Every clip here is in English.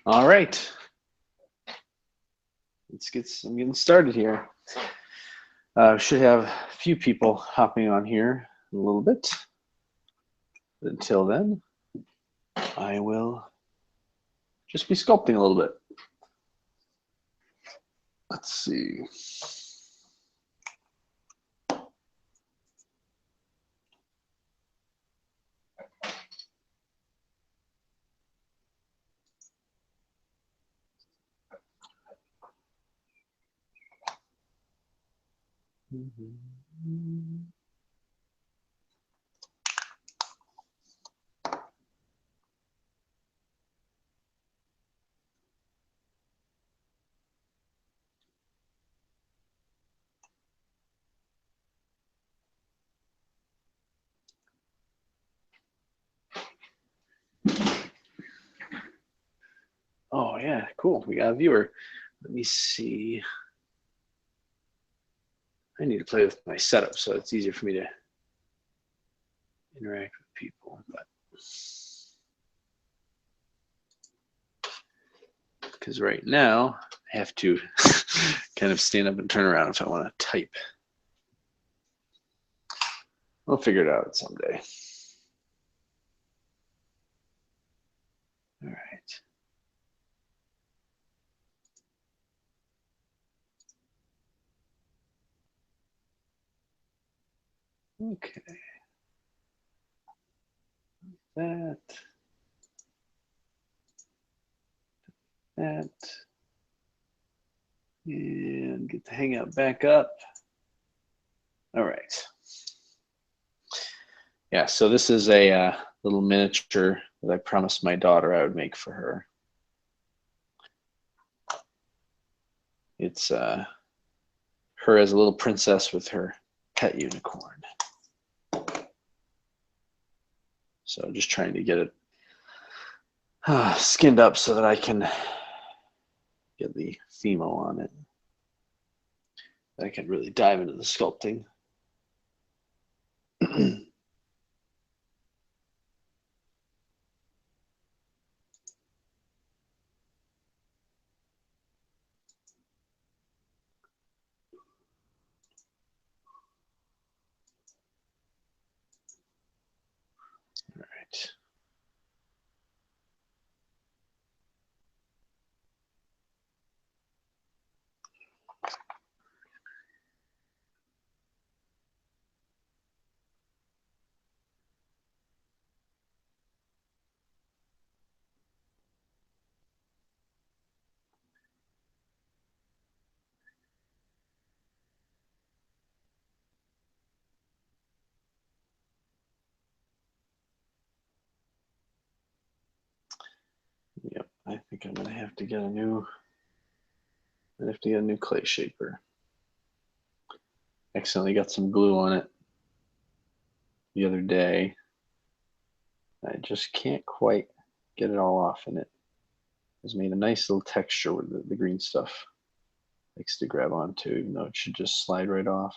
All right, I'm getting started here. Should have a few people hopping on here in a little bit. But until then, I will just be sculpting a little bit. Let's see. Oh yeah, cool. We got a viewer. Let me see. I need to play with my setup so it's easier for me to interact with people. But because right now I have to kind of stand up and turn around if I want to type. We'll figure it out someday. All right. Okay. That. That. And get the Hangout back up. All right. Yeah, so this is a little miniature that I promised my daughter I would make for her. It's her as a little princess with her pet unicorn. So just trying to get it skinned up so that I can get the Fimo on it. I can really dive into the sculpting. All right. Yep, I think I'm gonna have to get a new. I have to get a new clay shaper. Accidentally got some glue on it the other day. I just can't quite get it all off, and it has made a nice little texture where the green stuff likes to grab onto, even though it should just slide right off.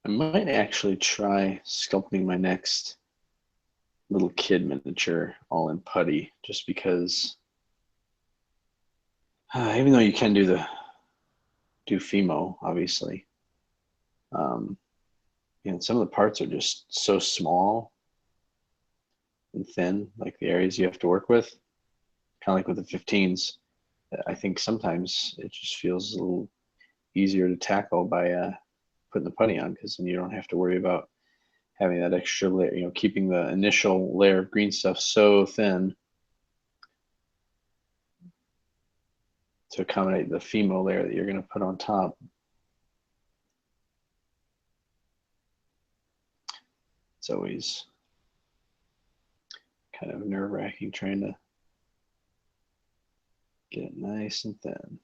I might actually try sculpting my next little kid miniature all in putty, just because even though you can do Fimo, obviously, um, some of the parts are just so small and thin, like the areas you have to work with, kind of like with the 15s. I think sometimes it just feels a little easier to tackle by putting the putty on, because then you don't have to worry about having that extra layer, keeping the initial layer of green stuff so thin to accommodate the Fimo layer that you're going to put on top. It's always kind of nerve-wracking trying to get it nice and thin.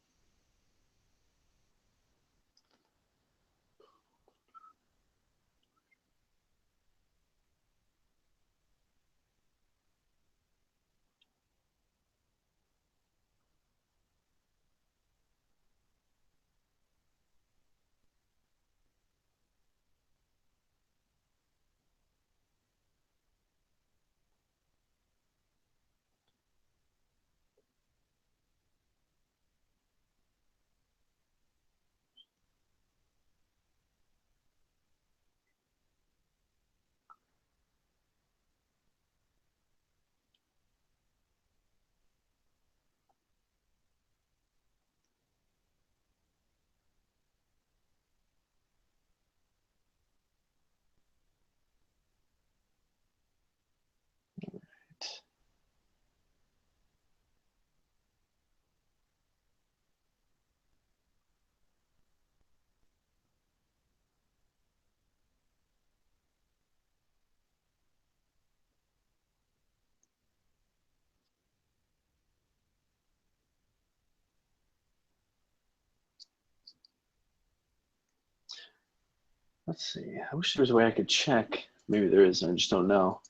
Let's see. I wish there was a way I could check. Maybe there is, and I just don't know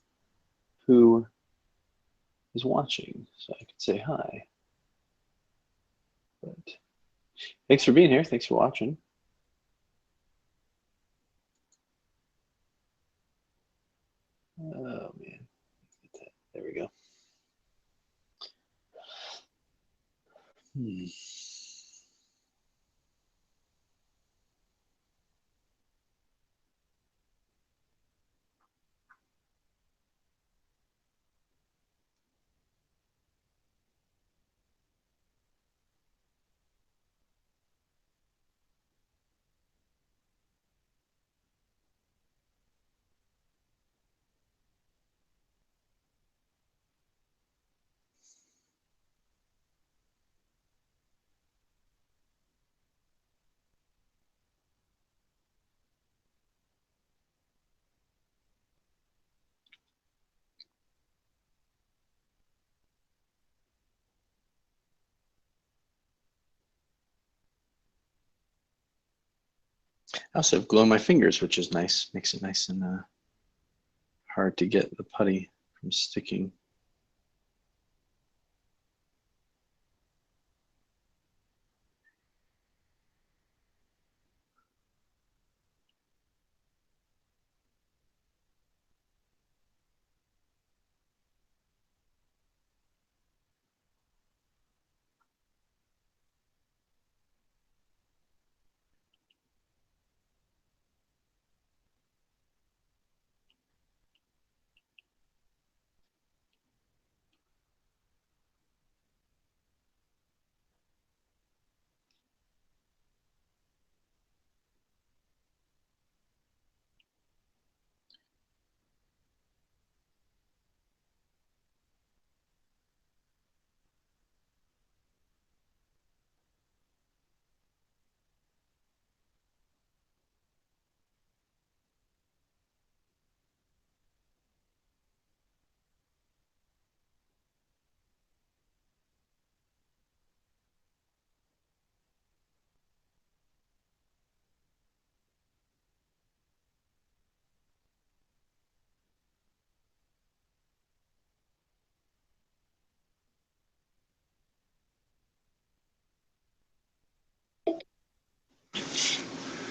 who is watching, so I could say hi. But thanks for being here. Thanks for watching. Oh man, there we go. Hmm. I also have glue on my fingers, which is nice. Makes it nice and hard to get the putty from sticking.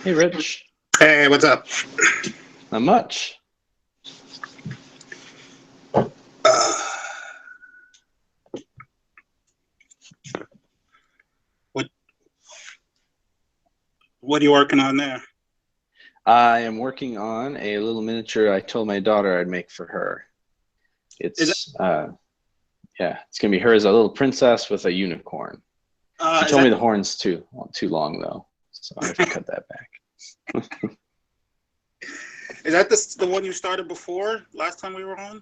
Hey, Rich. Hey, what's up? Not much. What are you working on there? I am working on a little miniature I told my daughter I'd make for her. It's yeah, it's gonna be her as a little princess with a unicorn. She told me the horn's too long though, so I have to cut that back. Is that the one you started before last time we were on?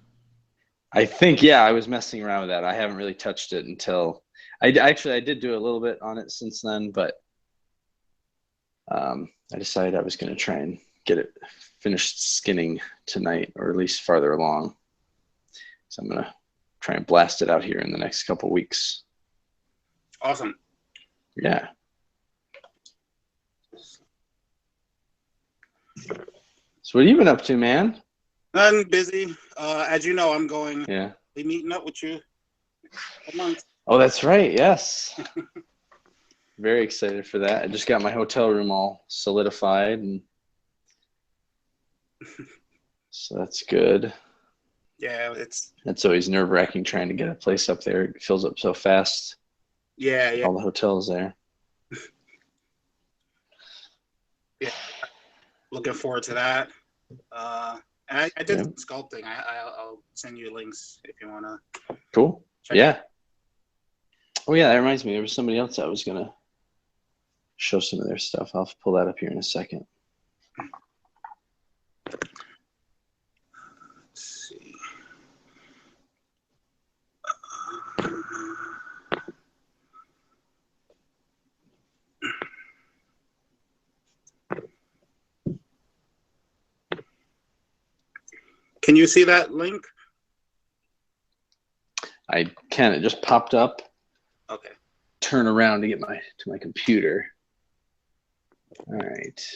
I think, yeah, I was messing around with that. I haven't really touched it until I did do a little bit on it since then, but I decided I was going to try and get it finished skinning tonight, or at least farther along. So I'm going to try and blast it out here in the next couple weeks. Awesome. Yeah. So what have you been up to, man? I'm busy. As you know, I'm going. Yeah. Be meeting up with you a month. Oh, that's right. Yes. Very excited for that. I just got my hotel room all solidified, and so that's good. Yeah, that's always nerve-wracking trying to get a place up there. It fills up so fast. Yeah. All the hotels there. Yeah. Looking forward to that. I did some sculpting. I'll send you links if you want to. Cool. Yeah. Oh, yeah, that reminds me. There was somebody else I was going to show some of their stuff. I'll pull that up here in a second. Let's see. Can you see that link? I can. It just popped up. Okay. Turn around to get to my computer. All right.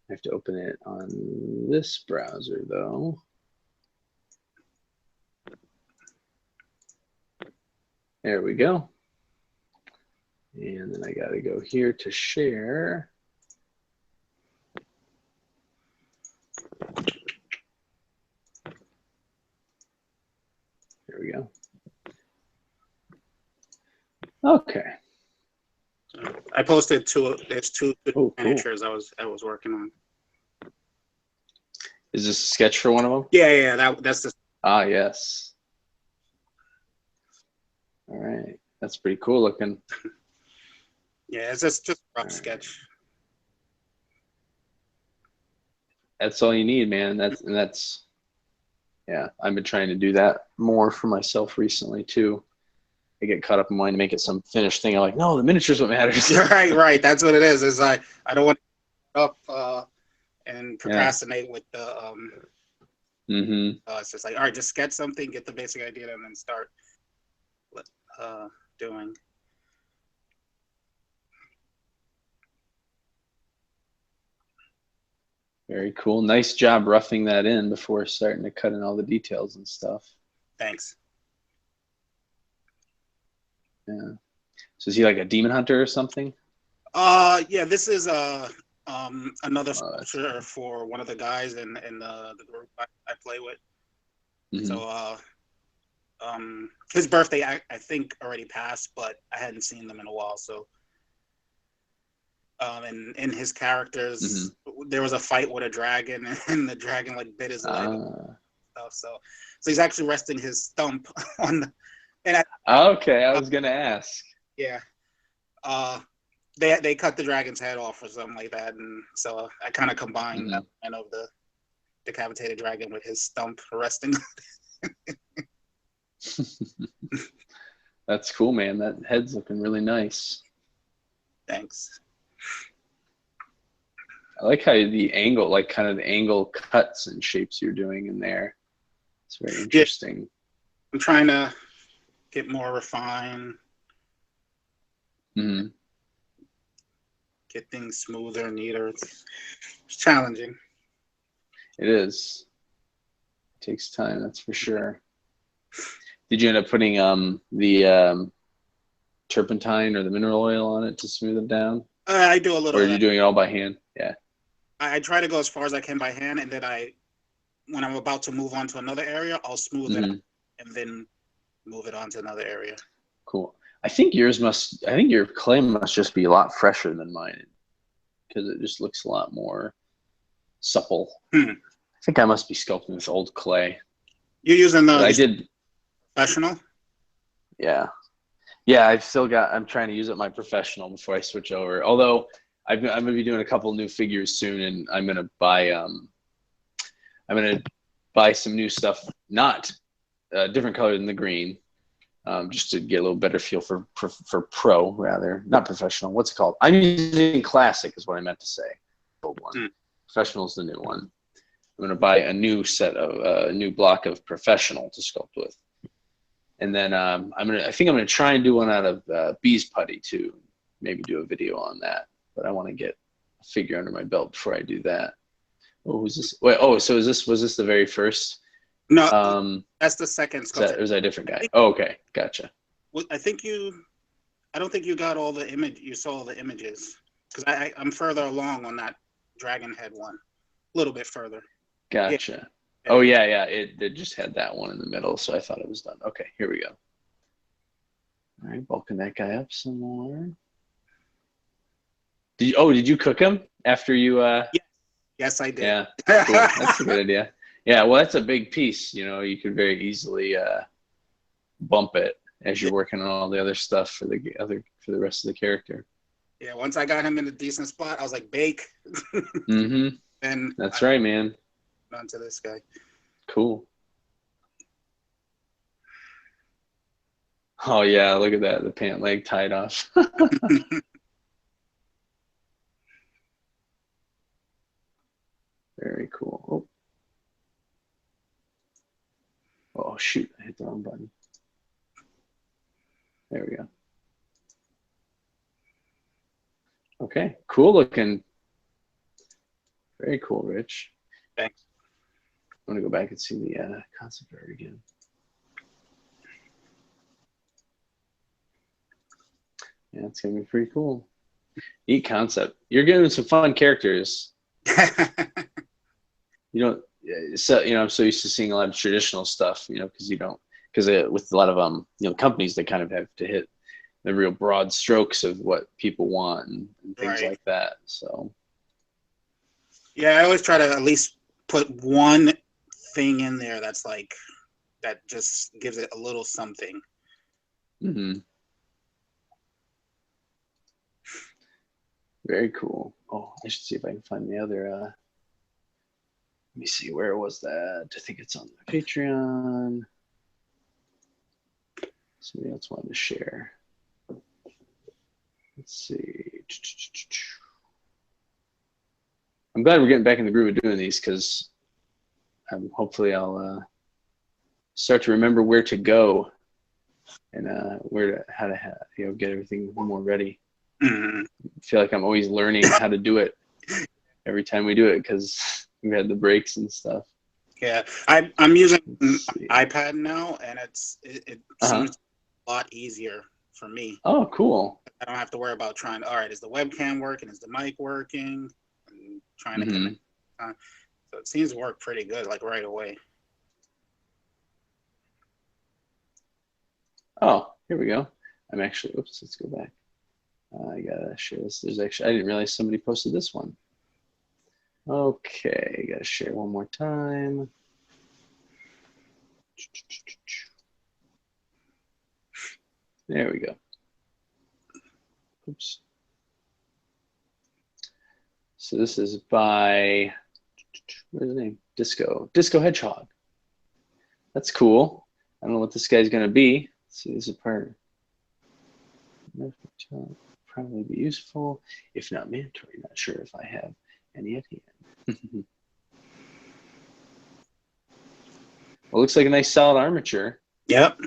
I have to open it on this browser though. There we go. And then I got to go here to share. There we go. Okay. I posted two miniatures cool. I was working on. Is this a sketch for one of them? Yeah, that's the. Ah, yes. All right, that's pretty cool looking. Yeah, it's just a rough sketch. That's all you need, man. That's yeah. I've been trying to do that more for myself recently too. I get caught up in wanting to make it some finished thing. I'm like, no, the miniature's what matters. Right. That's what it is. Is I don't want to up and procrastinate with the it's just like, all right, just sketch something, get the basic idea, and then start doing. Very cool. Nice job roughing that in before starting to cut in all the details and stuff. Thanks. Yeah. So is he like a demon hunter or something? Yeah, this is another sculpture for one of the guys in the group I play with. Mm-hmm. So his birthday I think already passed, but I hadn't seen them in a while. So and in his characters, there was a fight with a dragon, and the dragon like bit his leg and stuff. So he's actually resting his stump on the. And okay, I was gonna ask. Yeah. They cut the dragon's head off or something like that, and so I kind of combined that and of the decapitated dragon with his stump resting. That's cool, man. That head's looking really nice. Thanks. I like how the angle, like kind of the angle cuts and shapes you're doing in there. It's very interesting. Yeah. I'm trying to get more refined. Get things smoother, neater. It's challenging. It is. It takes time, that's for sure. Did you end up putting the turpentine or the mineral oil on it to smooth it down? I do a Or little are of you that. doing it all by hand? Yeah. I try to go as far as I can by hand, and then when I'm about to move on to another area, I'll smooth it out and then move it on to another area. Cool. I think your clay must just be a lot fresher than mine because it just looks a lot more supple. I think I must be sculpting with old clay. You're using I did professional? Yeah. I'm trying to use it my professional before I switch over. Although I'm going to be doing a couple new figures soon, and I'm going to buy some new stuff, not different color than the green, just to get a little better feel for pro rather, not professional. What's it called? I'm using classic is what I meant to say. Old one. Professional is the new one. I'm going to buy a new a new block of professional to sculpt with. And then I think I'm gonna try and do one out of bees putty too. Maybe do a video on that. But I want to get a figure under my belt before I do that. Oh, who's this? Wait, so was this the very first? No, that's the second sculpture. Was that a different guy? Oh, okay, gotcha. I don't think you got all the image. You saw all the images because I'm further along on that dragon head one, a little bit further. Gotcha. Yeah. Oh yeah. It just had that one in the middle, so I thought it was done. Okay, here we go. All right, bulking that guy up some more. Did you cook him after you? Yes, I did. Yeah, cool. That's a good idea. Yeah, well, that's a big piece. You could very easily bump it as you're working on all the other stuff for the rest of the character. Yeah, once I got him in a decent spot, I was like, bake. And that's right, man. Onto this guy. Cool. Oh yeah, look at that. The pant leg tied off. Very cool. Oh shoot, I hit the wrong button. There we go. Okay, cool looking. Very cool, Rich. Thanks. I'm gonna go back and see the concept art again. Yeah, it's gonna be pretty cool. Neat concept. You're getting some fun characters. I'm so used to seeing a lot of traditional stuff, because with a lot of companies, they kind of have to hit the real broad strokes of what people want and things like that. So yeah, I always try to at least put one thing in there that's like that just gives it a little something. Very cool. Oh, I should see if I can find the other. Let me see, where was that? I think it's on the Patreon. Somebody else wanted to share. Let's see. I'm glad we're getting back in the groove of doing these because hopefully I'll start to remember where to go and how to get everything more ready. I feel like I'm always learning how to do it every time we do it because we had the breaks and stuff. Yeah, I'm using an iPad now, and it seems a lot easier for me. Oh, cool. I don't have to worry about all right, is the webcam working? Is the mic working? And trying to connect. So it seems to work pretty good, like right away. Oh, here we go. I'm actually, oops, let's go back. I gotta share this. I didn't realize somebody posted this one. Okay, gotta share one more time. There we go. Oops. So this is by, what's his name? Disco Hedgehog. That's cool. I don't know what this guy's gonna be. Let's see, this is part. Probably be useful, if not mandatory. Not sure if I have any at hand. Well, looks like a nice solid armature. Yep.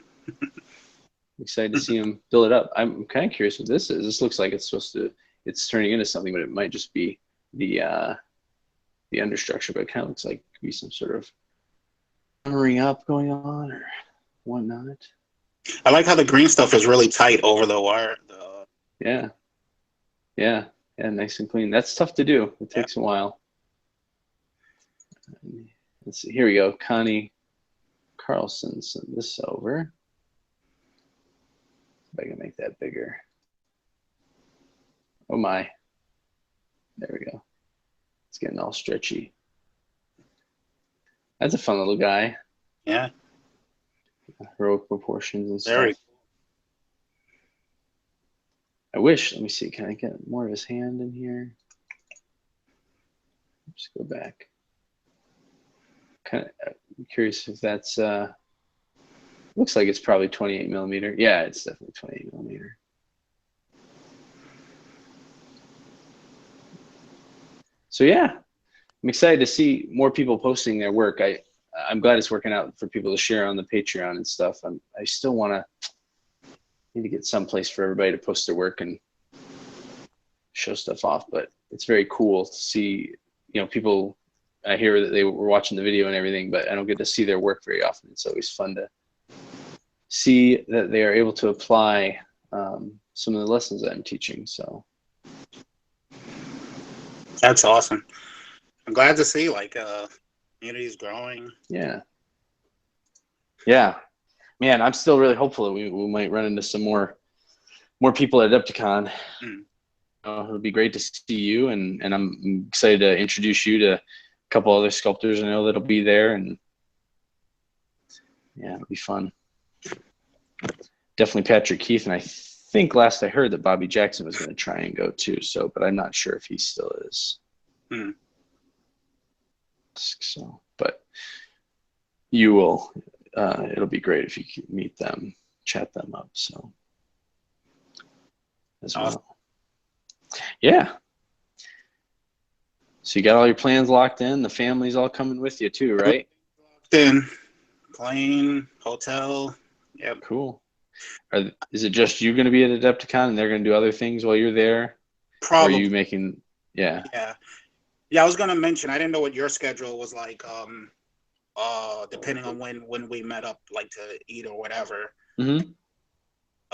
Excited to see him build it up. I'm kind of curious what this is. This looks like it's turning into something, but it might just be the understructure. But it kind of looks like it could be some sort of armoring up going on or whatnot. I like how the green stuff is really tight over the wire. Yeah, Yeah, nice and clean. That's tough to do. It Yeah. takes a while. Let's see. Here we go. Connie Carlson sent this over. If I can make that bigger. Oh my. There we go. It's getting all stretchy. That's a fun little guy. Yeah. Heroic proportions and stuff. Very. I wish. Let me see. Can I get more of his hand in here? Just go back. Kind of I'm curious if that's. Looks like it's probably 28 millimeter. Yeah, it's definitely 28 millimeter. So yeah, I'm excited to see more people posting their work. I'm glad it's working out for people to share on the Patreon and stuff. I still need to get someplace for everybody to post their work and show stuff off. But it's very cool to see, people. I hear that they were watching the video and everything, but I don't get to see their work very often. It's always fun to see that they are able to apply some of the lessons that I'm teaching. So That's awesome. I'm glad to see community's growing. Yeah. Man, I'm still really hopeful that we might run into some more people at Adepticon. It'll be great to see you, and I'm excited to introduce you to a couple other sculptors I know that'll be there, and yeah, it'll be fun. Definitely Patrick Keith, and I think last I heard that Bobby Jackson was going to try and go too. So, but I'm not sure if he still is. So, but you will. It'll be great if you can meet them, chat them up. So, as well. Yeah. So you got all your plans locked in. The family's all coming with you too, right? Locked in. Plane, hotel. Yep. Cool. Is it just you going to be at Adepticon and they're going to do other things while you're there? Probably. Or are you making? Yeah. Yeah. I was going to mention. I didn't know what your schedule was like. Depending on when we met up, like to eat or whatever. Mm-hmm.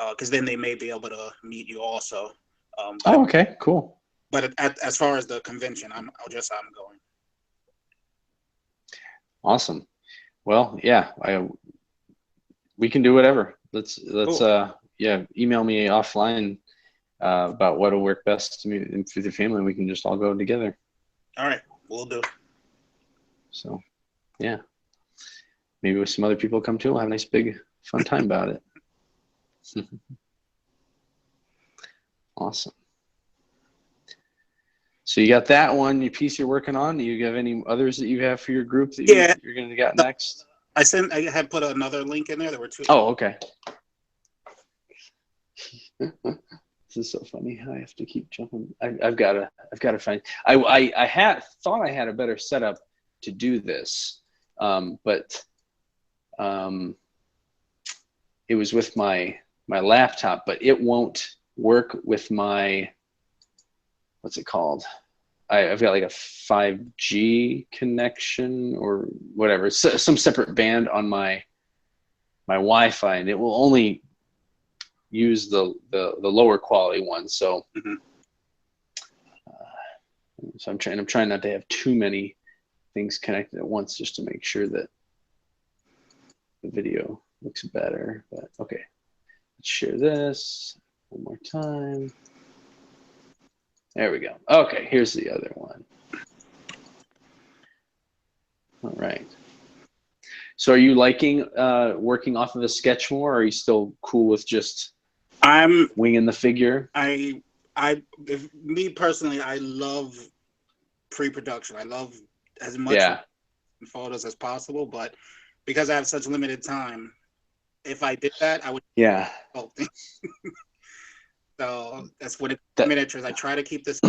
Because then they may be able to meet you also. Okay, cool. But as far as the convention, I'm going. Awesome. Well, yeah, we can do whatever. Let's Cool. Email me offline about what'll work best to meet with your family. We can just all go together. All right, we'll do. So, yeah, maybe with some other people come too. We'll have a nice big fun time about it. Awesome. So you got that one, your piece you're working on. Do you have any others that you have for your group that you're going to get next? I had put another link in there. There were two. Oh, okay. This is so funny. I have to keep jumping. I've got to find. I thought I had a better setup to do this, but it was with my laptop, but it won't work with my. What's it called? I've got like a 5G connection or whatever, some separate band on my Wi-Fi, and it will only use the lower quality one. So, so I'm trying not to have too many things connected at once, just to make sure that the video looks better. But okay, let's share this one more time. There we go. Okay, here's the other one. All right. So are you liking working off of a sketch more, or are you still cool with just winging the figure? Me personally, I love pre-production. I love as much photos as possible, but because I have such limited time, if I did that, I would sculpting. So that's what miniatures. I try to keep this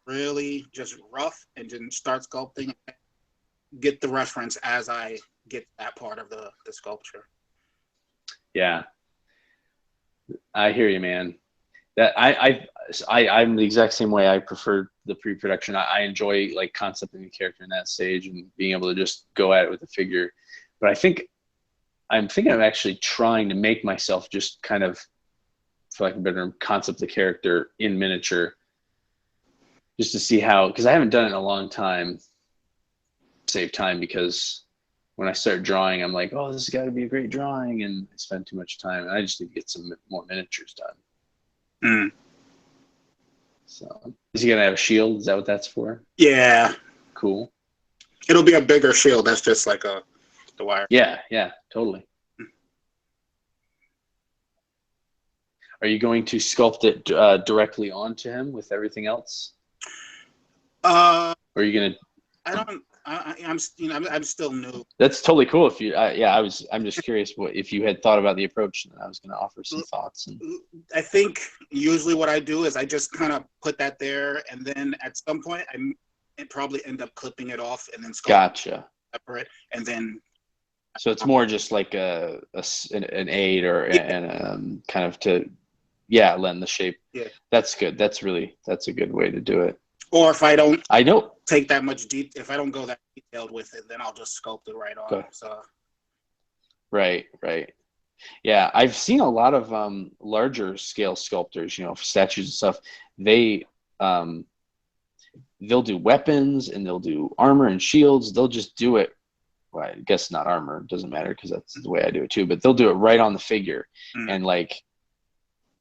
really just rough and then start sculpting, get the reference as I get that part of the sculpture. Yeah, I hear you, man. That I'm the exact same way. I prefer the pre-production. I enjoy like concepting the character in that stage and being able to just go at it with the figure. But I'm thinking of actually trying to make myself just kind of, for lack of a better term, concept the character in miniature just to see how, because I haven't done it in a long time. Save time, because when I start drawing, I'm like, oh, this has got to be a great drawing, and I spend too much time. And I just need to get some more miniatures done. Mm. So, is he gonna have a shield? Is that what that's for? Yeah. Cool. It'll be a bigger shield. That's just like the wire. Yeah, totally. Are you going to sculpt it directly onto him with everything else? Or are you gonna? I'm still new. That's totally cool. If you, I'm just curious if you had thought about the approach, and I was going to offer some thoughts. And I think usually what I do is I just kind of put that there, and then at some point I probably end up clipping it off and then gotcha. Separate, and then. So it's more just like an aid or and kind of to lend the shape. Yeah, that's good. That's a good way to do it. Or if I don't, take that much if I don't go that detailed with it, then I'll just sculpt it right on. So. Right. Yeah, I've seen a lot of larger scale sculptors, for statues and stuff. They'll do weapons and they'll do armor and shields. They'll just do it. Well, I guess not armor. It doesn't matter because that's the way I do it too. But they'll do it right on the figure and like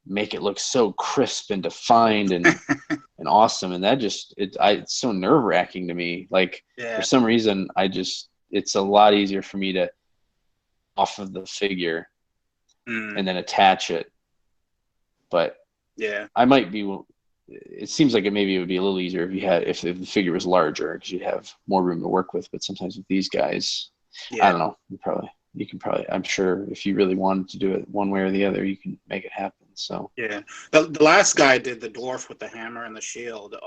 make it look so crisp and defined and and awesome. And that just it's so nerve wracking to me. Like for some reason, it's a lot easier for me to off of the figure and then attach it. But I might be. It seems like maybe it would be a little easier if the figure was larger because you'd have more room to work with. But sometimes with these guys, I don't know. You can probably. I'm sure if you really wanted to do it one way or the other, you can make it happen. So the last guy did the dwarf with the hammer and the shield.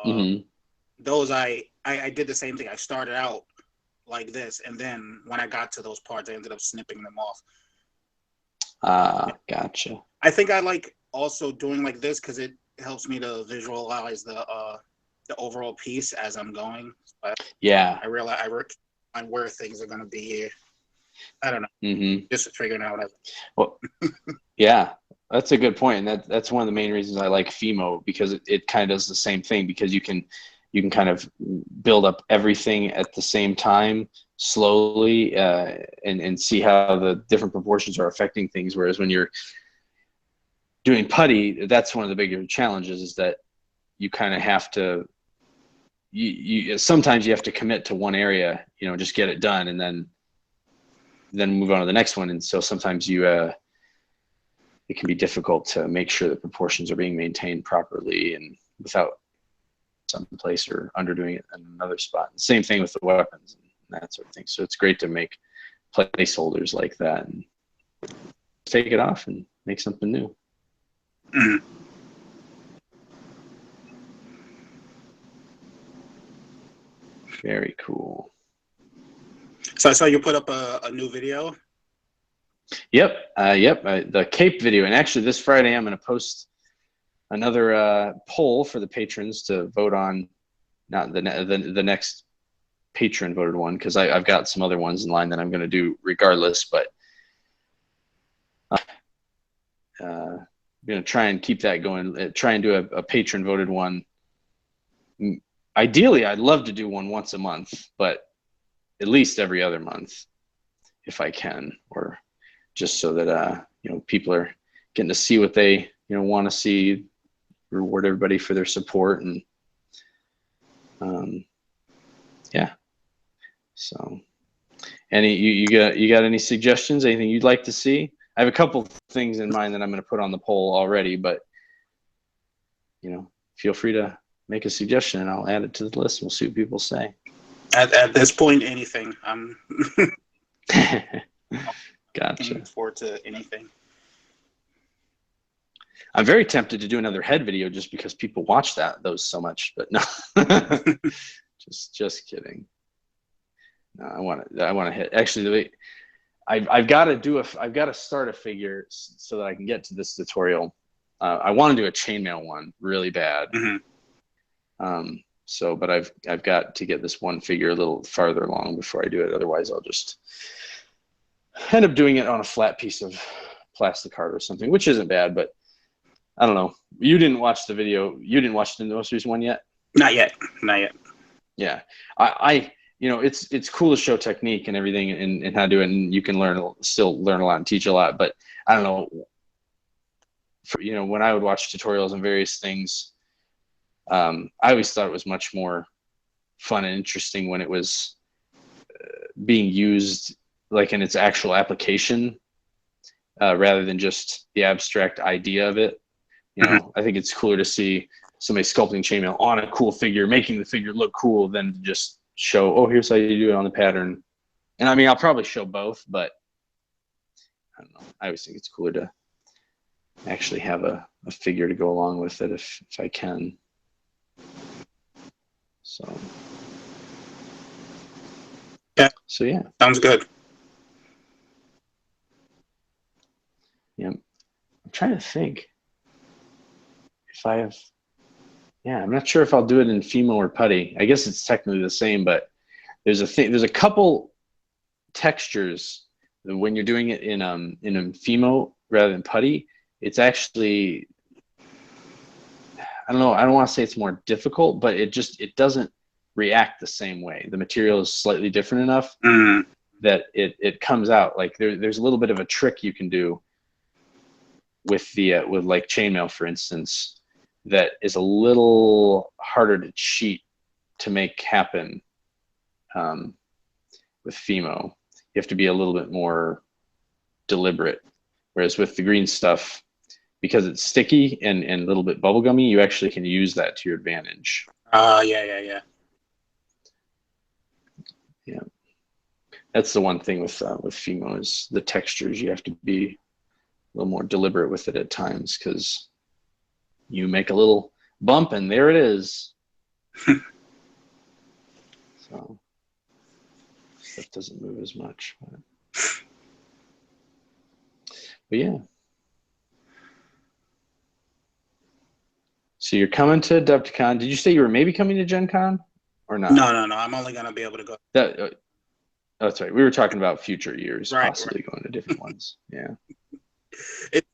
Those I did the same thing. I started out like this, and then when I got to those parts, I ended up snipping them off. Gotcha. I think I like also doing like this because it helps me to visualize the overall piece as I'm going. But I realize where things are going to be here. I don't know. Just figuring out. Well, yeah, that's a good point, and that's one of the main reasons I like Fimo, because it kind of does the same thing, because you can kind of build up everything at the same time slowly and see how the different proportions are affecting things. Whereas when you're doing putty, that's one of the bigger challenges, is that you kind of have to sometimes you have to commit to one area, just get it done and then move on to the next one. And so sometimes it can be difficult to make sure that proportions are being maintained properly and without some place or underdoing it in another spot. And same thing with the weapons and that sort of thing. So it's great to make placeholders like that and take it off and make something new. Very cool. So I saw you put up a new video. Yep. The Cape video. And actually this Friday, I'm going to post another poll for the patrons to vote on, not the next patron voted one, because I've got some other ones in line that I'm going to do regardless. But I'm going to try and keep that going. Try and do a patron voted one. Ideally, I'd love to do one once a month, but at least every other month if I can, or just so that people are getting to see what they want to see, reward everybody for their support, and so you got any suggestions, anything you'd like to see? I have a couple things in mind that I'm going to put on the poll already, but feel free to make a suggestion and I'll add it to the list. We'll see what people say. At this point, anything. I'm gotcha. Looking forward to anything. I'm very tempted to do another head video just because people watch those so much, but no. just kidding. No, I want to hit. Actually, I've got to start a figure so that I can get to this tutorial. I want to do a chainmail one really bad. But I've got to get this one figure a little farther along before I do it. Otherwise, I'll just end up doing it on a flat piece of plastic art or something, which isn't bad. But I don't know. You didn't watch the video. You didn't watch the most recent one yet? Not yet. Not yet. Yeah, I you know, it's cool to show technique and everything and how to do it, and you can still learn a lot and teach a lot. But I don't know, you know, when I would watch tutorials on various things, I always thought it was much more fun and interesting when it was being used like in its actual application, rather than just the abstract idea of it. You know, I think it's cooler to see somebody sculpting chainmail on a cool figure, making the figure look cool, than just show, oh, here's how you do it on the pattern. And I mean, I'll probably show both, but I don't know. I always think it's cooler to actually have a figure to go along with it if I can. So. Yeah. So yeah. Sounds good. Yeah. I'm trying to think if I have. Yeah, I'm not sure if I'll do it in Fimo or putty. I guess it's technically the same, but there's a couple textures when you're doing it in Fimo rather than putty. It's actually, I don't know, I don't want to say it's more difficult, but it doesn't react the same way. The material is slightly different enough that it comes out. Like there's a little bit of a trick you can do with with like chainmail, for instance, that is a little harder to cheat to make happen with Fimo. You have to be a little bit more deliberate. Whereas with the green stuff, because it's sticky and a little bit bubblegummy, you actually can use that to your advantage. Yeah. Yeah. That's the one thing with Fimo is the textures. You have to be a little more deliberate with it at times, because you make a little bump and there it is. So stuff doesn't move as much. But yeah. So you're coming to Adepticon. Did you say you were maybe coming to Gen Con or not? No. I'm only going to be able to go. That's right. We were talking about future years, possibly Right. going to different ones. Yeah.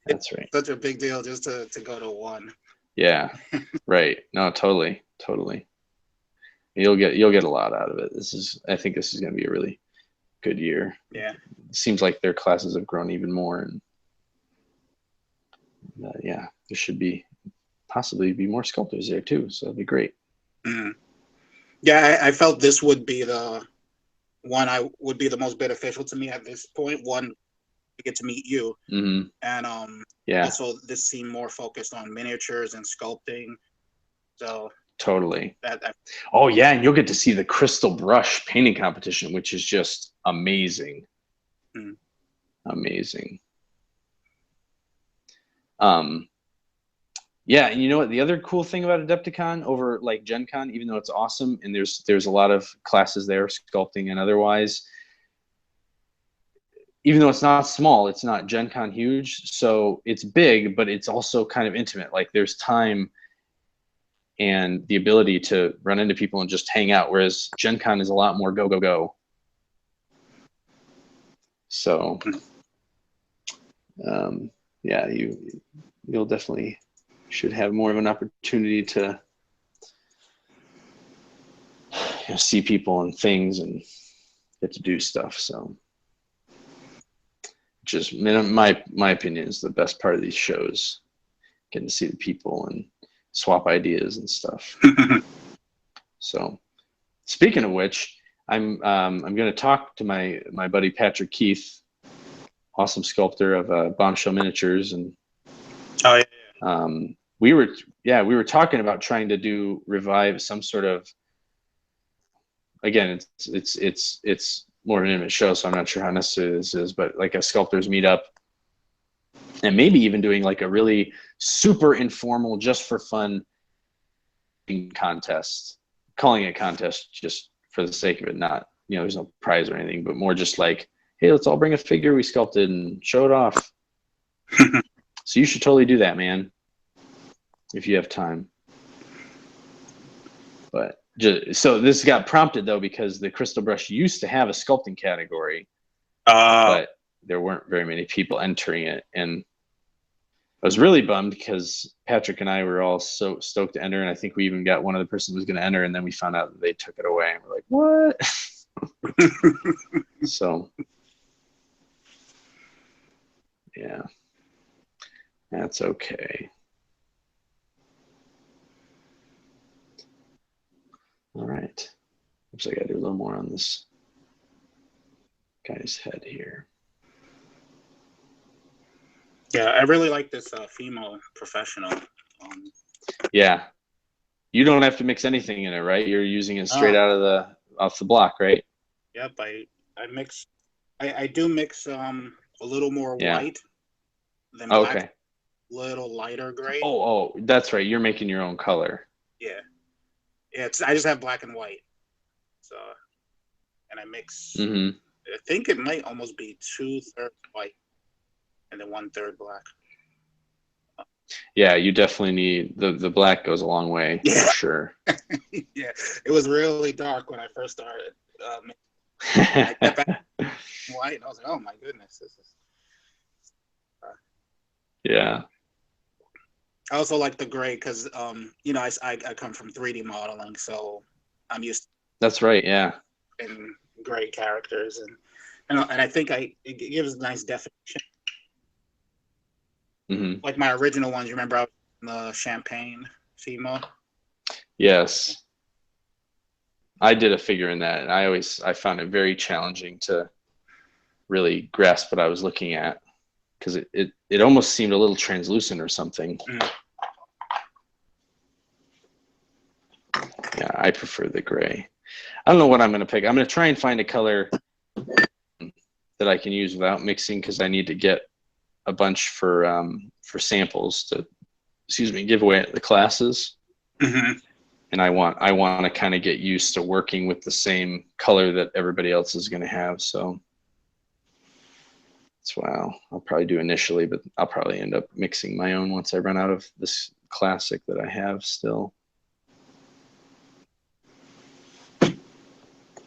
That's right. Such a big deal just to go to one. Yeah. Right. No, totally. You'll get a lot out of it. I think this is going to be a really good year. Yeah. It seems like their classes have grown even more, and yeah, there should possibly be more sculptors there too. So it'd be great. Yeah, I felt this would be the one would be the most beneficial to me at this point. One, to get to meet you, and yeah. Also, this seemed more focused on miniatures and sculpting. So totally. Oh yeah, and you'll get to see the crystal brush painting competition, which is just amazing. Amazing. Yeah, and you know what? The other cool thing about Adepticon over like Gen Con, even though it's awesome and there's a lot of classes there, sculpting and otherwise, even though it's not small, it's not Gen Con huge, so it's big, but it's also kind of intimate. Like there's time and the ability to run into people and just hang out, whereas Gen Con is a lot more go. So yeah, you'll definitely should have more of an opportunity to see people and things and get to do stuff. So just my opinion is the best part of these shows, getting to see the people and swap ideas and stuff. So speaking of which, I'm going to talk to my buddy Patrick Keith, awesome sculptor of Bombshell Miniatures, and we were talking about trying to revive some sort of, again, it's more of an intimate show, so I'm not sure how necessary this is, but like a sculptors meetup, and maybe even doing like a really super informal, just for fun contest, calling it contest just for the sake of it, not, there's no prize or anything, but more just like, hey, let's all bring a figure we sculpted and show it off. So you should totally do that, man, if you have time. But so this got prompted though because the Crystal Brush used to have a sculpting category, but there weren't very many people entering it, and I was really bummed because Patrick and I were all so stoked to enter, and I think we even got one of the person who was going to enter, and then we found out that they took it away, and we're like, what? So, yeah, that's okay. All right. Looks like I do a little more on this guy's head here. Yeah, I really like this female professional. Yeah. You don't have to mix anything in it, right? You're using it straight out of off the block, right? Yep, I mix. I do mix a little more white than black. Okay. Little lighter gray. Oh, that's right. You're making your own color. Yeah. I just have black and white. So, and I mix. Mm-hmm. I think it might almost be 2/3 white and then 1/3 black. Yeah, you definitely need the black goes a long way for sure. Yeah, it was really dark when I first started. I kept white, and I was like, "Oh my goodness, this is." Yeah. I also like the gray because, I come from 3D modeling, so I'm used. That's right. Yeah. In gray characters, and I think it gives a nice definition. Mm-hmm. Like my original ones, you remember I was in the champagne female? Yes. I did a figure in that, and I found it very challenging to really grasp what I was looking at because it almost seemed a little translucent or something. Mm. Yeah, I prefer the gray. I don't know what I'm going to pick. I'm going to try and find a color that I can use without mixing because I need to get a bunch for samples to, give away at the classes. Mm-hmm. And I want to kind of get used to working with the same color that everybody else is going to have. So that's what I'll probably do initially, but I'll probably end up mixing my own once I run out of this classic that I have still.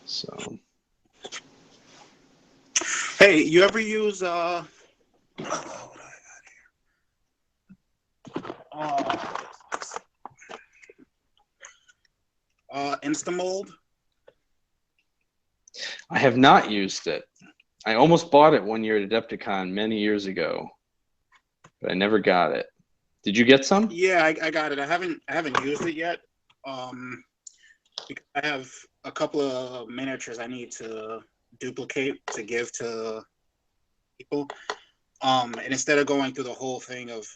So. Hey, you ever use Instamold? I have not used it. I almost bought it one year at Adepticon many years ago, but I never got it. Did you get some? Yeah, I got it. I haven't used it yet. Because I have a couple of miniatures I need to duplicate to give to people. And instead of going through the whole thing of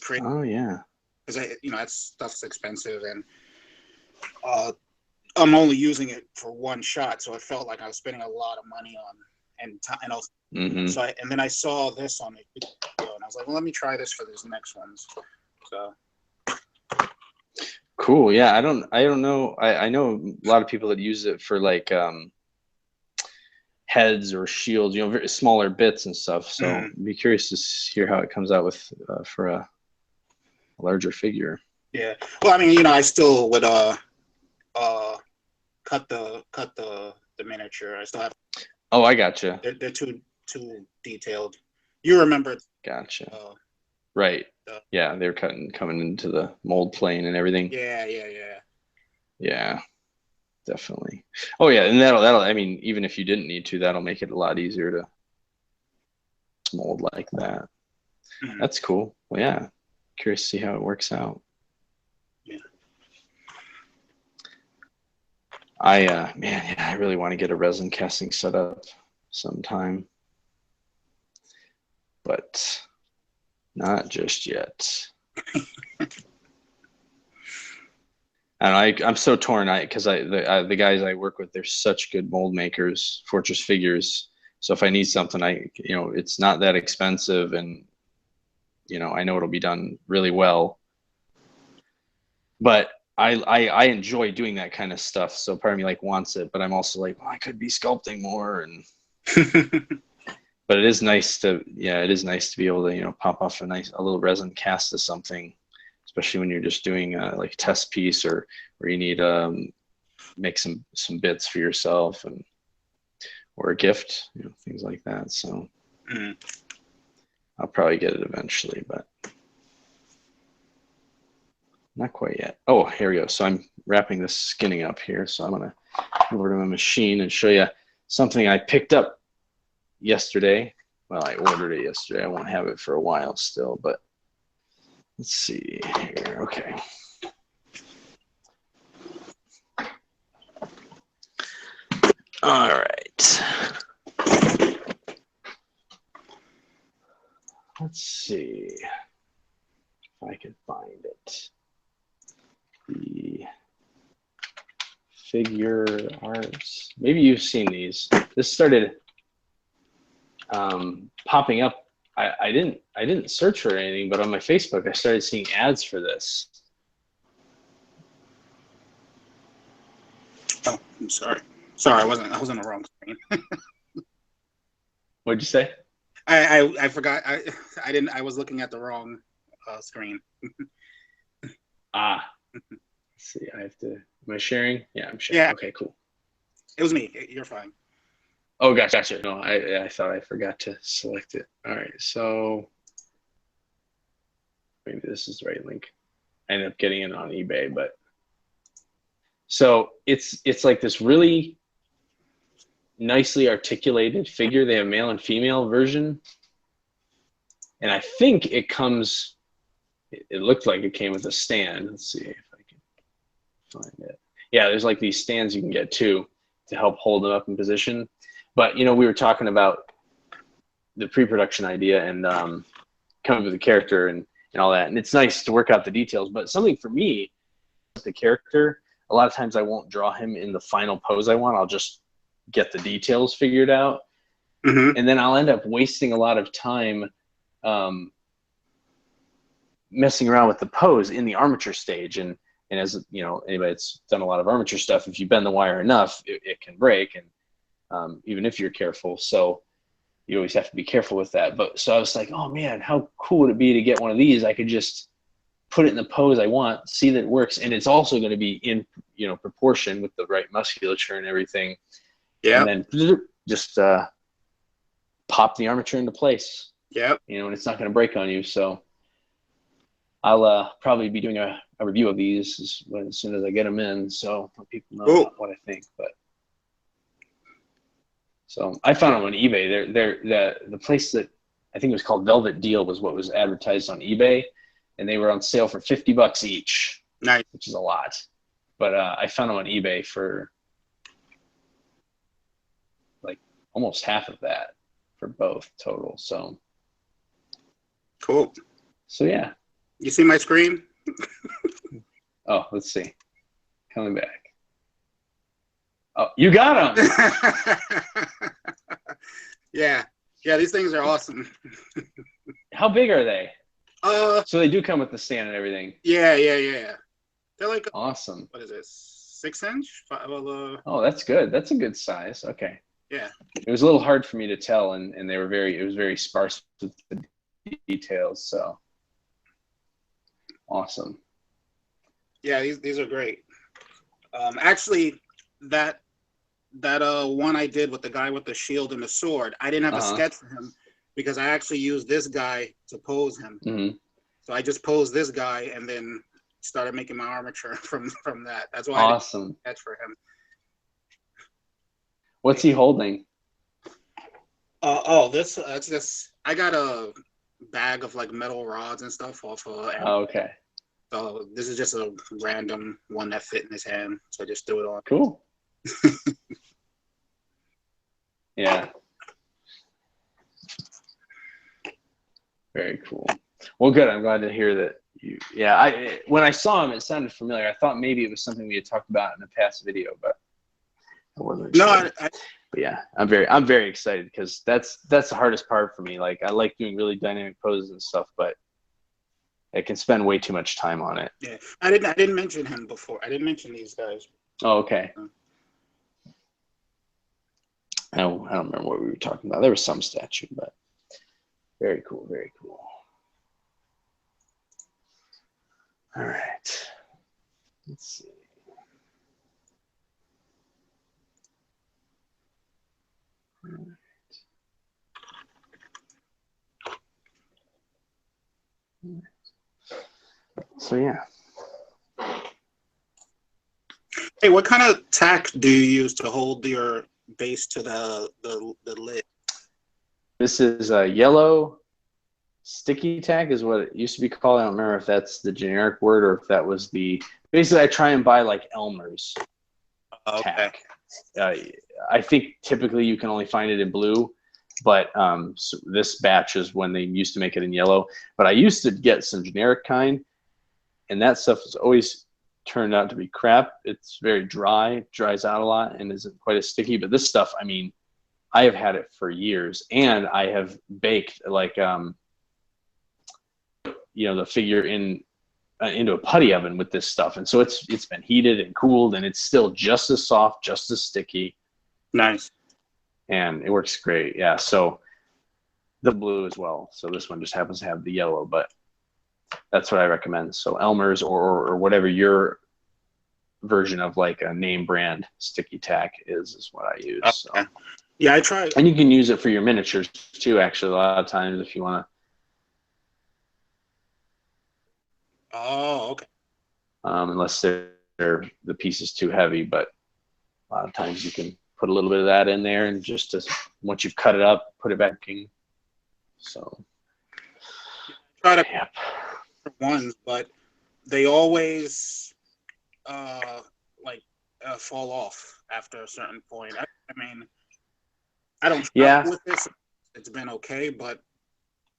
creating, oh yeah, because that stuff's expensive, and I'm only using it for one shot, so it felt like I was spending a lot of money on and time. And also, and then I saw this on it, and I was like, well, let me try this for these next ones. So. Cool. Yeah, I don't know. I know a lot of people that use it for like heads or shields, very smaller bits and stuff. So I'd be curious to hear how it comes out with for a larger figure. Yeah. Well, I mean, I still would cut the miniature. I still have. Oh, I gotcha. They're too detailed. You remember? Gotcha. Right. Yeah, they're coming into the mold plane and everything. Yeah. Yeah, definitely. Oh yeah, and that'll. I mean, even if you didn't need to, that'll make it a lot easier to mold like that. Mm-hmm. That's cool. Well, yeah, curious to see how it works out. Yeah. I really want to get a resin casting set up sometime, but not just yet. And I'm so torn because the guys I work with, they're such good mold makers, Fortress figures. So if I need something, it's not that expensive, and I know it'll be done really well. But I enjoy doing that kind of stuff. So part of me wants it, but I'm also like, well, I could be sculpting more, and but it is nice to be able to pop off a little resin cast of something, especially when you're just doing like a test piece or where you need make some bits for yourself or a gift, things like that. So I'll probably get it eventually, but not quite yet. Oh, here we go. So I'm wrapping this skinning up here. So I'm going to go over to my machine and show you something I picked up yesterday. Well, I ordered it yesterday. I won't have it for a while still, but let's see here. Okay. All right. Let's see if I can find it. The figure arts. Maybe you've seen these. This started popping up. I didn't search for anything, but on my Facebook I started seeing ads for this. Oh, I'm sorry. Sorry, I was on the wrong screen. What'd you say? I forgot. I was looking at the wrong screen. Let's see. I have to. Am I sharing? Yeah, I'm sharing. Yeah. Okay, cool. It was me. You're fine. Oh, gotcha. No, I thought I forgot to select it. All right, so maybe this is the right link. I ended up getting it on eBay, but so it's like this really nicely articulated figure. They have male and female version, and I think it comes. It looked like it came with a stand. Let's see if I can find it. Yeah, there's like these stands you can get too to help hold them up in position. But you know, we were talking about the pre-production idea and coming up with a character and all that, and it's nice to work out the details. But something for me, the character, a lot of times I won't draw him in the final pose I want. I'll just get the details figured out, and then I'll end up wasting a lot of time messing around with the pose in the armature stage. And as you know, anybody that's done a lot of armature stuff, if you bend the wire enough, it can break, and even if you're careful. So you always have to be careful with that. But so I was like, oh man, how cool would it be to get one of these? I could just put it in the pose I want, see that it works, and it's also going to be in proportion with the right musculature and everything. Yeah. And then just pop the armature into place. Yep. And it's not going to break on you. So I'll probably be doing a review of these as soon as I get them in, so let people know what I think. But so I found them on eBay. They're the place that I think it was called Velvet Deal was what was advertised on eBay, and they were on sale for $50 each. Nice. Which is a lot. But I found them on eBay for like almost half of that for both total. So cool. So yeah. You see my screen? Oh, let's see. Coming back. Oh, you got them. Yeah. These things are awesome. How big are they? So they do come with the stand and everything. Yeah. They're like awesome. What is this? 6-inch? Oh, that's good. That's a good size. Okay. Yeah. It was a little hard for me to tell, and it was very sparse with the details. So awesome. Yeah, these are great. Actually, that one I did with the guy with the shield and the sword, I didn't have a sketch for him because I actually used this guy to pose him. So I just posed this guy and then started making my armature from that. That's why awesome. I didn't sketch for him. What's he holding? That's just I got a bag of like metal rods and stuff off of. Okay. So this is just a random one that fit in his hand. So I just threw it on. Cool. Yeah. Very cool. Well, good. I'm glad to hear that you. Yeah. When I saw him, it sounded familiar. I thought maybe it was something we had talked about in a past video, but I wasn't sure. But yeah, I'm very excited because that's the hardest part for me. Like I like doing really dynamic poses and stuff, but I can spend way too much time on it. Yeah, I didn't mention him before. I didn't mention these guys. Oh, okay. I don't remember what we were talking about. There was some statue, but very cool, very cool. All right. Let's see. All right. So yeah. Hey, what kind of tack do you use to hold your base to the lid? This is a yellow sticky tack is what it used to be called. I don't remember if that's the generic word or if that was the. Basically, I try and buy like Elmer's tack. I think typically you can only find it in blue, but so this batch is when they used to make it in yellow. But I used to get some generic kind, and that stuff has always turned out to be crap. It's very dry, dries out a lot, and isn't quite as sticky. But this stuff, I mean, I have had it for years, and I have baked like the figure into a putty oven with this stuff, and so it's been heated and cooled, and it's still just as soft, just as sticky. Nice. And it works great. Yeah. So the blue as well. So this one just happens to have the yellow, but that's what I recommend. So Elmer's or whatever your version of like a name brand sticky tack is what I use. Okay. So. Yeah, I try. And you can use it for your miniatures too, actually, a lot of times if you want to. Oh, okay. Unless the piece is too heavy, but a lot of times you can put a little bit of that in there and once you've cut it up, put it back in. So. Try to ones, but they always fall off after a certain point. I mean, I don't struggle with this. It's been okay, but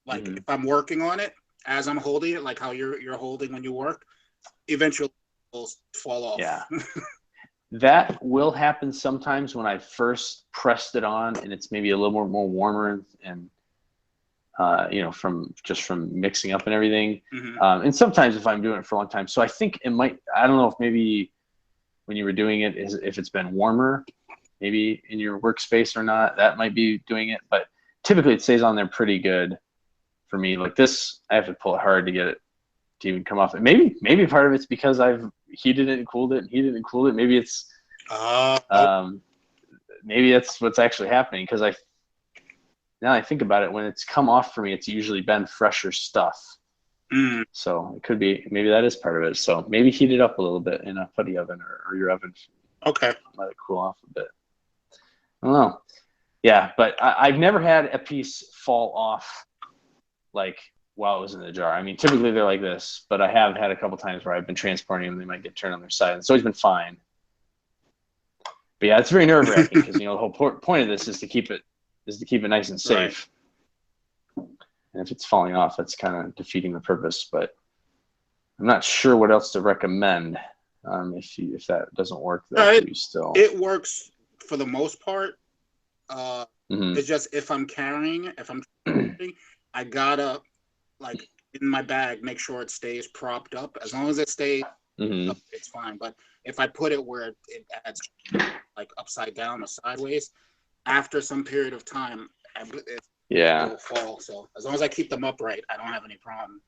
like if I'm working on it as I'm holding it, like how you're holding when you work, eventually it will fall off. Yeah. That will happen sometimes when I first pressed it on and it's maybe a little more warmer and from mixing up and everything. And sometimes if I'm doing it for a long time. So I think it might, I don't know if maybe when you were doing it, if it's been warmer, maybe in your workspace or not, that might be doing it. But typically it stays on there pretty good for me. Like this, I have to pull it hard to get it to even come off. And maybe part of it's because I've heated it and cooled it. Maybe it's, maybe that's what's actually happening. Because now I think about it, when it's come off for me, it's usually been fresher stuff. So it could be, maybe that is part of it. So maybe heat it up a little bit in a putty oven or your oven. Okay. Let it cool off a bit. I don't know. Yeah, but I've never had a piece fall off like while it was in the jar. I mean, typically they're like this, but I have had a couple times where I've been transporting them. They might get turned on their side. And it's always been fine. But yeah, it's very nerve-wracking because the whole point of this is to keep it nice and safe. Right. And if it's falling off, that's kind of defeating the purpose. But I'm not sure what else to recommend if that doesn't work. It works for the most part. It's just if I'm carrying, I gotta like in my bag make sure it stays propped up. As long as it stays up, it's fine. But if I put it where it adds like upside down or sideways, after some period of time, it will fall. So as long as I keep them upright, I don't have any problem.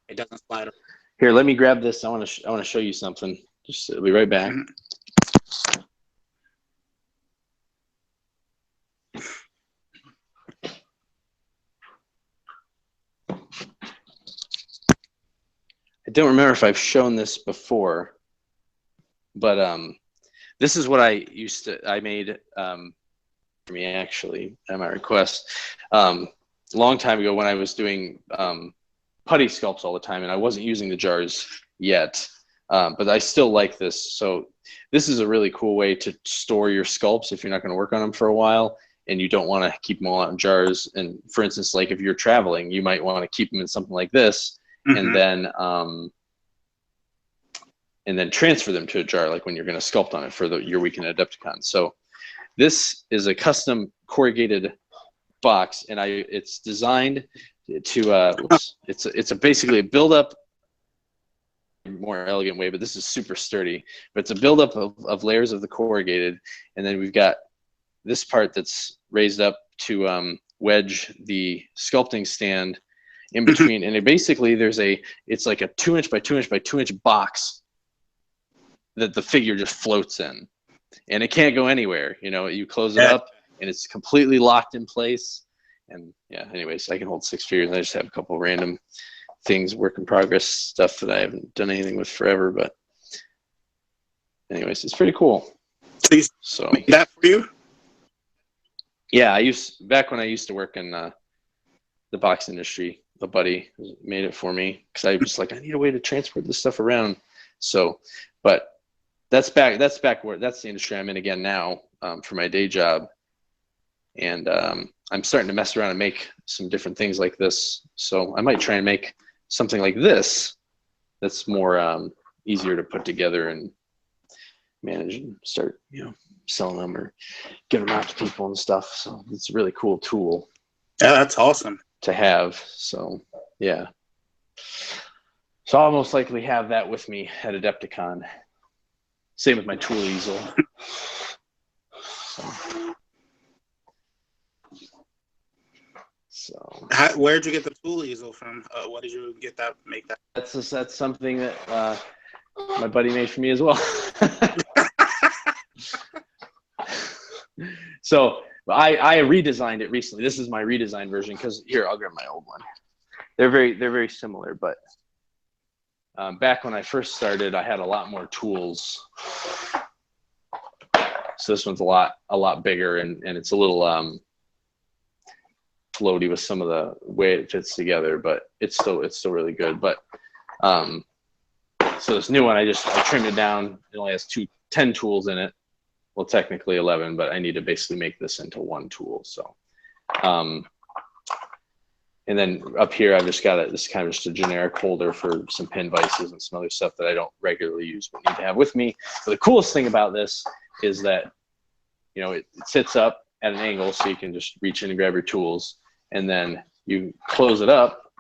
It doesn't slide. Here, let me grab this. I want to show you something. I'll be right back. I don't remember if I've shown this before, but this is what I made for me actually at my request a long time ago when I was doing putty sculpts all the time, and I wasn't using the jars yet, but I still like this. So this is a really cool way to store your sculpts if you're not going to work on them for a while and you don't want to keep them all out in jars. And for instance, like if you're traveling, you might want to keep them in something like this. And then transfer them to a jar, like when you're going to sculpt on it for your weekend Adepticon. So this is a custom corrugated box, and it's designed to it's basically a build-up, more elegant way, but this is super sturdy. But it's a build-up of layers of the corrugated, and then we've got this part that's raised up to wedge the sculpting stand in between. And it's like a 2-inch by 2-inch by 2-inch box that the figure just floats in, and it can't go anywhere. You close it up and it's completely locked in place. And yeah, anyways, I can hold 6 figures. I just have a couple random things, work in progress stuff that I haven't done anything with forever. But anyways, it's pretty cool. So that for you? Yeah, back when I used to work in the box industry, a buddy made it for me because I was just like, I need a way to transport this stuff around. So, but that's back where that's the industry I'm in again now for my day job. And I'm starting to mess around and make some different things like this. So I might try and make something like this that's more easier to put together and manage and start, selling them or get them out to people and stuff. So it's a really cool tool. Yeah, that's awesome to have. So yeah. So I'll most likely have that with me at Adepticon. Same with my tool easel. So where'd you get the tool easel from? What did you get that make that? That's something that my buddy made for me as well. So I redesigned it recently. This is my redesigned version because here, I'll grab my old one. They're very similar, but back when I first started, I had a lot more tools. So this one's a lot bigger, and it's a little floaty with some of the way it fits together, but it's still really good. But so this new one, I trimmed it down. It only has 10 tools in it. Well, technically 11, but I need to basically make this into one tool. So, and then up here, I've just got this kind of just a generic holder for some pin vices and some other stuff that I don't regularly use, but need to have with me. But the coolest thing about this is that, it sits up at an angle, so you can just reach in and grab your tools, and then you close it up,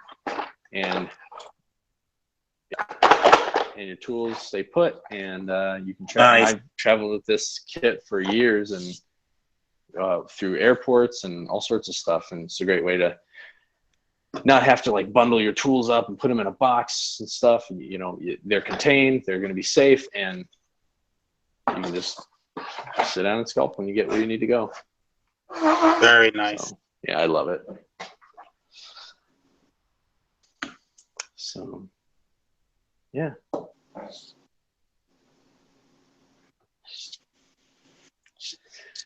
and your tools stay put, and you can travel. Nice. I've traveled with this kit for years, and through airports and all sorts of stuff, and it's a great way to not have to like bundle your tools up and put them in a box and stuff. They're contained, they're going to be safe, and you can just sit down and sculpt when you get where you need to go. Very nice. So, yeah, I love it. So yeah.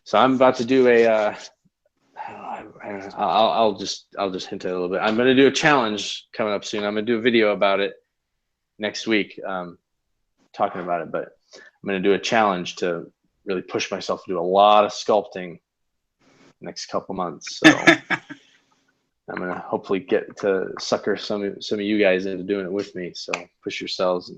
So I'm about to do I'll just hint at it a little bit. I'm going to do a challenge coming up soon. I'm going to do a video about it next week, talking about it. But I'm going to do a challenge to really push myself to do a lot of sculpting next couple months. So I'm going to hopefully get to sucker some of you guys into doing it with me. So push yourselves,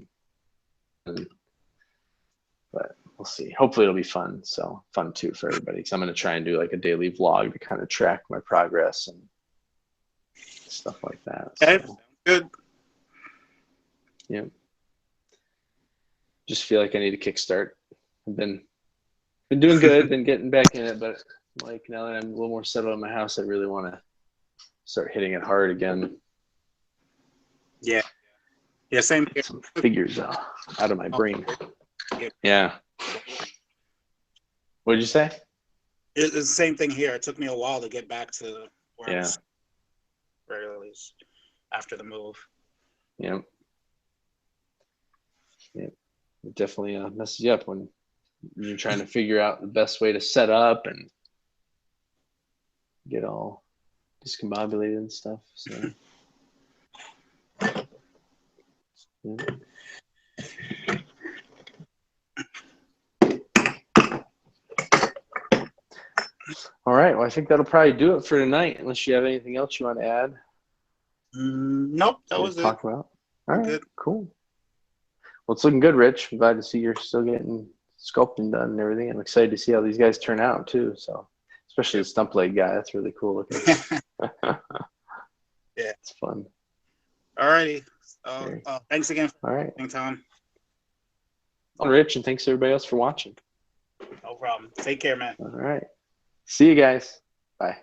but we'll see. Hopefully it'll be fun. So fun too for everybody, because I'm going to try and do like a daily vlog to kind of track my progress and stuff like that. Okay, so, good. Yeah. Just feel like I need a kickstart. I've been doing good, been getting back in it, but like now that I'm a little more settled in my house, I really want to start hitting it hard again. Yeah, same here. Get some figures out of my brain. Yeah. What did you say? It's the same thing here. It took me a while to get back to where I was, very least after the move. Yeah. It definitely messes you up when you're trying to figure out the best way to set up and get all discombobulated and stuff. So yeah. All right. Well, I think that'll probably do it for tonight, unless you have anything else you want to add. Nope, that was talk it. about. All right, good. Cool. Well, it's looking good, Rich. I'm glad to see you're still getting sculpting done and everything. I'm excited to see how these guys turn out too. So, especially the stump leg guy, that's really cool looking. Yeah, it's fun. All righty. Thanks again for all right, Tom. Rich, and thanks everybody else for watching. No problem. Take care, man. All right. See you guys. Bye.